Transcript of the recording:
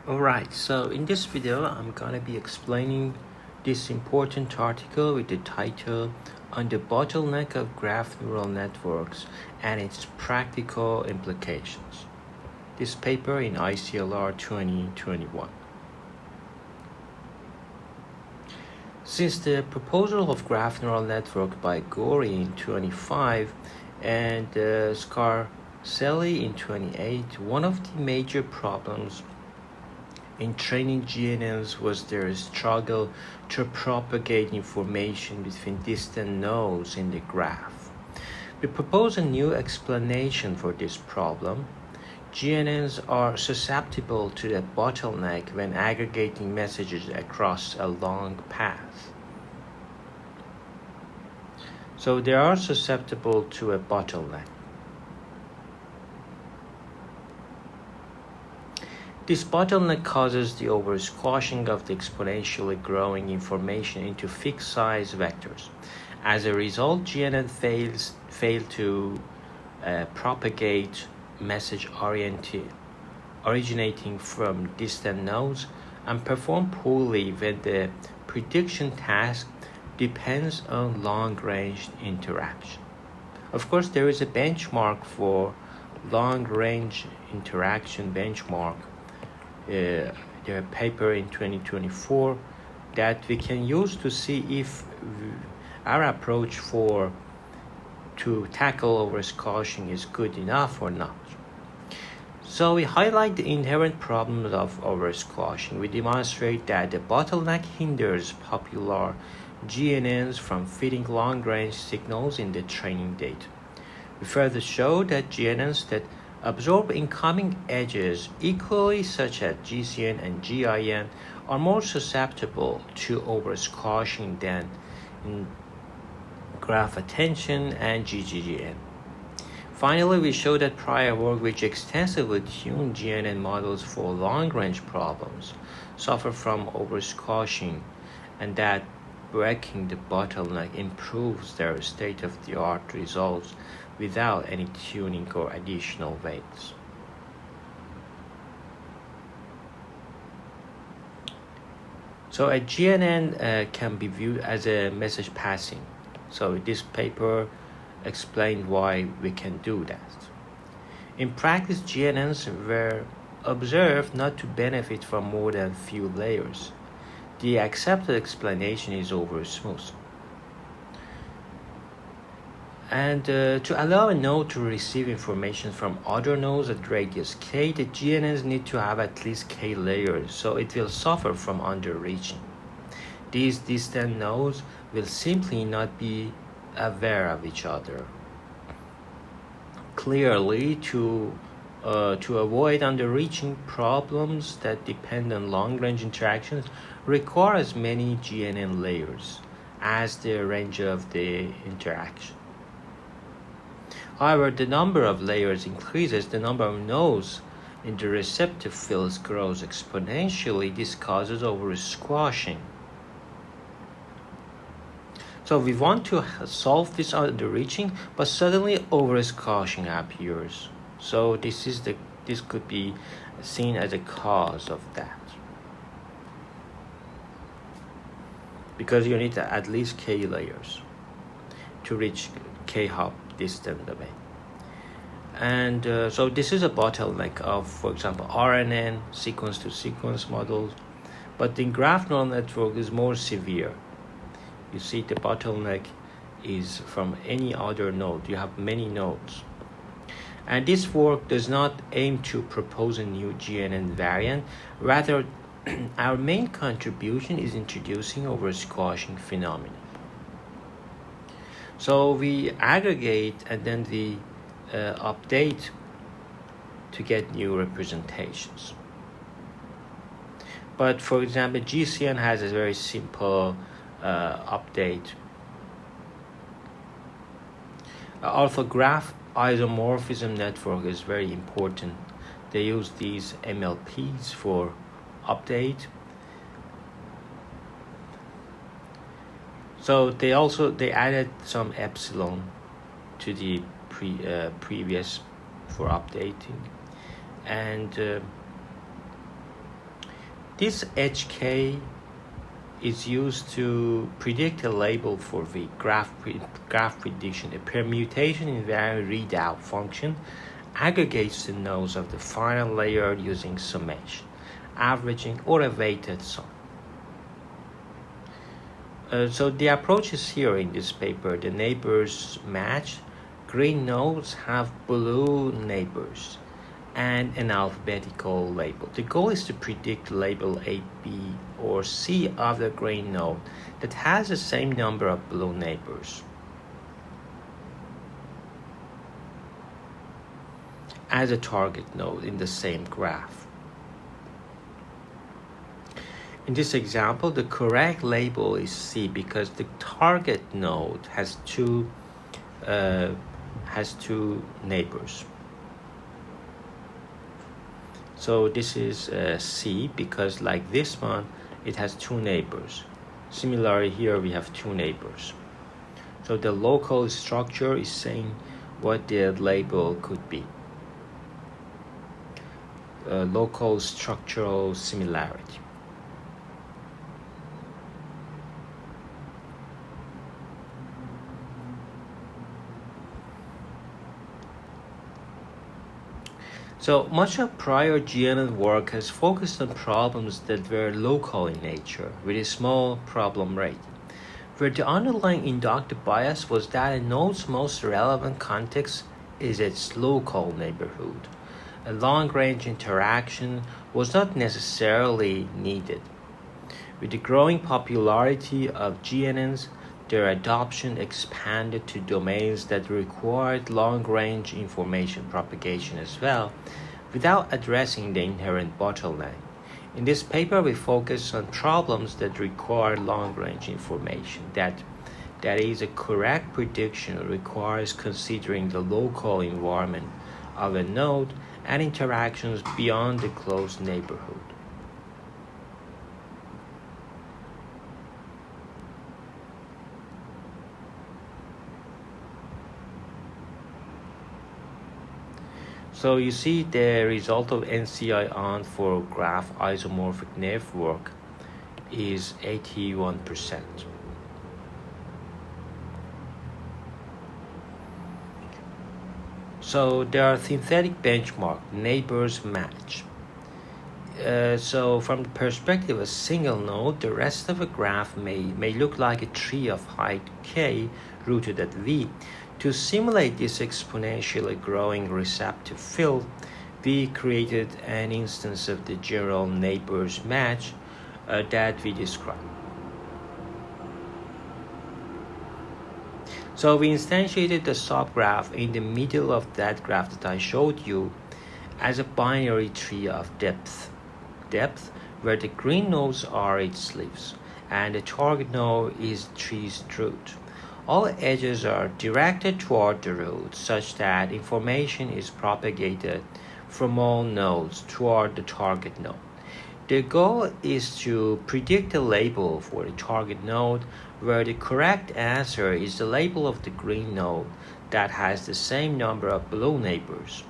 Alright, so in this video, I'm gonna be explaining this important article with the title on the bottleneck of graph neural networks and its practical implications. This paper in ICLR 2021. Since the proposal of graph neural network by Gori in 2005 and Scarcelli in 2008, one of the major problems in training GNNs was their struggle to propagate information between distant nodes in the graph. We propose a new explanation for this problem. GNNs are susceptible to the bottleneck when aggregating messages across a long path. So they are susceptible to a bottleneck. This bottleneck causes the oversquashing of the exponentially growing information into fixed-size vectors. As a result, GNN fail to propagate message originating from distant nodes and perform poorly when the prediction task depends on long-range interaction. Of course, there is a benchmark for long-range interaction benchmark. The paper in 2024 that we can use to see if our approach to tackle oversquashing is good enough or not. So we highlight the inherent problems of oversquashing. We demonstrate that the bottleneck hinders popular GNNs from fitting long-range signals in the training data. We further show that GNNs that absorb incoming edges equally, such as GCN and GIN, are more susceptible to oversquashing than in graph attention and GGGN. Finally, we show that prior work which extensively tuned GNN models for long-range problems suffer from oversquashing, and that breaking the bottleneck improves their state-of-the-art results without any tuning or additional weights. So a GNN can be viewed as a message passing. So this paper explained why we can do that. In practice, GNNs were observed not to benefit from more than few layers. The accepted explanation is oversmooth. And to allow a node to receive information from other nodes at radius k, the GNNs need to have at least k layers, so it will suffer from underreaching. These distant nodes will simply not be aware of each other. Clearly, to avoid underreaching, problems that depend on long-range interactions require as many GNN layers as the range of the interaction. However, the number of layers increases, the number of nodes in the receptive fields grows exponentially. This causes oversquashing. So we want to solve this underreaching, but suddenly oversquashing appears. So this could be seen as a cause of that, because you need at least k layers to reach k-hop distant domain. And so this is a bottleneck of, for example, RNN sequence-to-sequence models, but the graph neural network is more severe. You see, the bottleneck is from any other node. You have many nodes. And this work does not aim to propose a new GNN variant. Rather, our main contribution is introducing oversquashing phenomena. So we aggregate and then we update to get new representations. But for example, GCN has a very simple update. Orthograph isomorphism network is very important. They use these MLPs for update. So they added some epsilon to the previous for updating, and This HK is used to predict a label for V, graph prediction. A permutation invariant readout function aggregates the nodes of the final layer using summation, averaging, or a weighted sum. So the approach is here in this paper. The neighbors match. Green nodes have blue neighbors and an alphabetical label. The goal is to predict label A, B, or C of the green node that has the same number of blue neighbors as a target node in the same graph. In this example, the correct label is C because the target node has two neighbors. So this is C because, like this one, it has two neighbors. Similarly, here we have two neighbors. So the local structure is saying what the label could be. Local structural similarity. So much of prior GNN work has focused on problems that were local in nature, with a small problem rate, where the underlying inductive bias was that a node's most relevant context is its local neighborhood. A long-range interaction was not necessarily needed. With the growing popularity of GNNs, their adoption expanded to domains that required long-range information propagation as well, without addressing the inherent bottleneck. In this paper, we focus on problems that require long-range information. That is, a correct prediction requires considering the local environment of a node and interactions beyond the close neighborhood. So you see the result of NCI on for graph isomorphic network is 81%. So there are synthetic benchmark, neighbors match. So from the perspective of a single node, the rest of a graph may look like a tree of height k rooted at V. To simulate this exponentially growing receptive field, we created an instance of the general neighbors match that we described. So we instantiated the subgraph in the middle of that graph that I showed you as a binary tree of depth, where the green nodes are its leaves and the target node is the tree's root. All edges are directed toward the root such that information is propagated from all nodes toward the target node. The goal is to predict a label for the target node where the correct answer is the label of the green node that has the same number of blue neighbors.